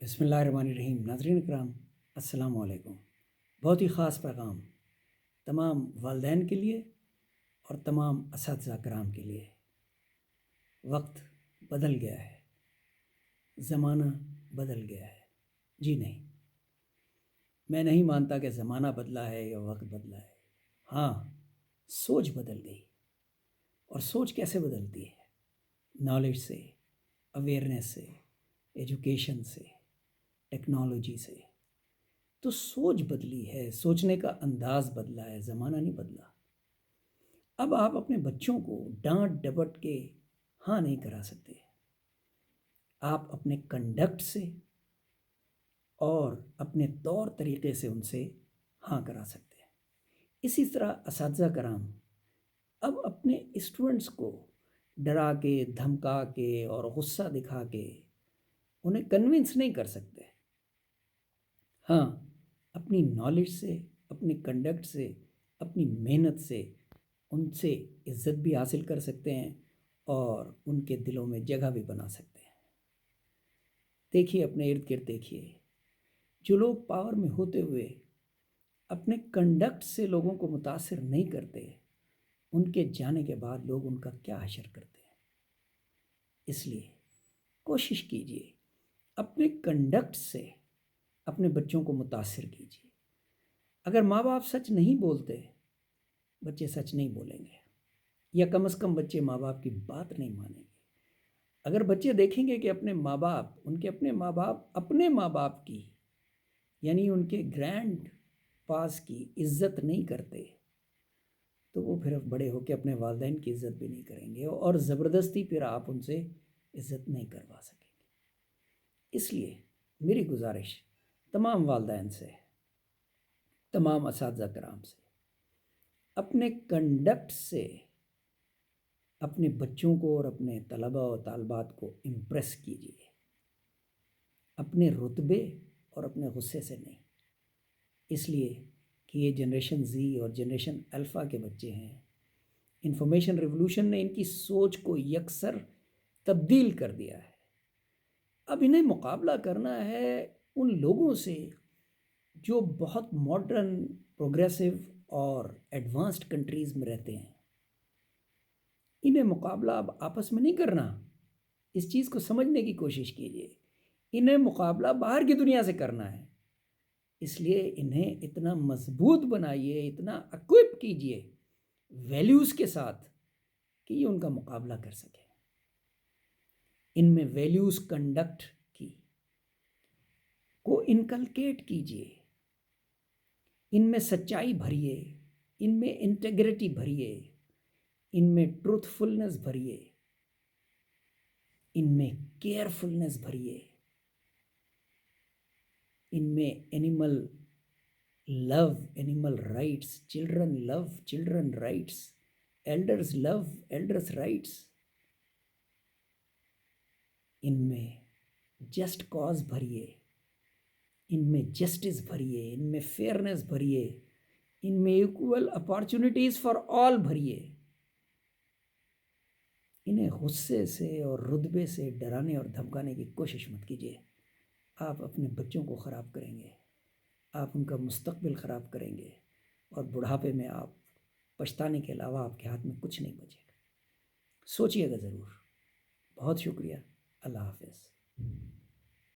بسم اللہ الرحمن الرحیم۔ ناظرین کرام السلام علیکم۔ بہت ہی خاص پیغام تمام والدین کے لیے اور تمام اساتذہ کرام کے لیے۔ وقت بدل گیا ہے، زمانہ بدل گیا ہے۔ جی نہیں، میں نہیں مانتا کہ زمانہ بدلا ہے یا وقت بدلا ہے۔ ہاں، سوچ بدل گئی۔ اور سوچ کیسے بدلتی ہے؟ نالج سے، اویئرنیس سے، ایجوکیشن سے، ٹیکنالوجی سے۔ تو سوچ بدلی ہے، سوچنے کا انداز بدلا ہے، زمانہ نہیں بدلا۔ اب آپ اپنے بچوں کو ڈانٹ ڈپٹ کے ہاں نہیں کرا سکتے۔ آپ اپنے کنڈکٹ سے اور اپنے طور طریقے سے ان سے ہاں کرا سکتے ہیں۔ اسی طرح اساتذہ کرام اب اپنے اسٹوڈنٹس کو ڈرا کے، دھمکا کے اور غصہ دکھا کے انہیں کنونس نہیں کر سکتے۔ ہاں، اپنی نالج سے، اپنی کنڈکٹ سے، اپنی محنت سے ان سے عزت بھی حاصل کر سکتے ہیں اور ان کے دلوں میں جگہ بھی بنا سکتے ہیں۔ دیکھیے، اپنے ارد گرد دیکھیے، جو لوگ پاور میں ہوتے ہوئے اپنے کنڈکٹ سے لوگوں کو متاثر نہیں کرتے، ان کے جانے کے بعد لوگ ان کا کیا حشر کرتے ہیں۔ اس لیے کوشش کیجیے اپنے کنڈکٹ سے اپنے بچوں کو متاثر کیجیے۔ اگر ماں باپ سچ نہیں بولتے، بچے سچ نہیں بولیں گے، یا کم از کم بچے ماں باپ کی بات نہیں مانیں گے۔ اگر بچے دیکھیں گے کہ اپنے ماں باپ، ان کے اپنے ماں باپ کی، یعنی ان کے گرینڈ پاس کی عزت نہیں کرتے، تو وہ پھر بڑے ہو کے اپنے والدین کی عزت بھی نہیں کریں گے، اور زبردستی پھر آپ ان سے عزت نہیں کروا سکیں گے۔ اس لیے میری گزارش تمام والدین سے، تمام اساتذہ کرام سے، اپنے کنڈکٹ سے اپنے بچوں کو اور اپنے طلبہ و طالبات کو امپریس کیجیے، اپنے رتبے اور اپنے غصے سے نہیں۔ اس لیے کہ یہ جنریشن زی اور جنریشن الفا کے بچے ہیں۔ انفارمیشن ریولوشن نے ان کی سوچ کو یکسر تبدیل کر دیا ہے۔ اب انہیں مقابلہ کرنا ہے ان لوگوں سے جو بہت ماڈرن، پروگریسو اور ایڈوانسڈ کنٹریز میں رہتے ہیں۔ انہیں مقابلہ اب آپس میں نہیں کرنا۔ اس چیز کو سمجھنے کی کوشش کیجیے۔ انہیں مقابلہ باہر کی دنیا سے کرنا ہے۔ اس لیے انہیں اتنا مضبوط بنائیے، اتنا اکوپ کیجیے ویلیوز کے ساتھ کہ یہ ان کا مقابلہ کر سکے۔ ان میں ویلیوز کنڈکٹ کی کو انکلکیٹ کیجیے، ان میں سچائی بھریے، ان میں انٹیگریٹی بھریے، ان میں ٹروتھ فلنس بھریے، ان میں کیئرفلنس بھریے، ان میں اینیمل لو، اینیمل رائٹس، چلڈرن لو، چلڈرن رائٹس، ایلڈرز لو، ایلڈرز رائٹس، ان میں جسٹ کاز بھریے، ان میں جسٹس بھریے، ان میں فیئرنس بھریے، ان میں ایکول اپارچونیٹیز فار آل بھریے۔ انہیں غصے سے اور رتبے سے ڈرانے اور دھمکانے کی کوشش مت کیجیے۔ آپ اپنے بچوں کو خراب کریں گے، آپ ان کا مستقبل خراب کریں گے، اور بڑھاپے میں آپ پچھتانے کے علاوہ آپ کے ہاتھ میں کچھ نہیں بچے گا۔ سوچیے گا ضرور۔ بہت شکریہ۔ اللہ حافظ۔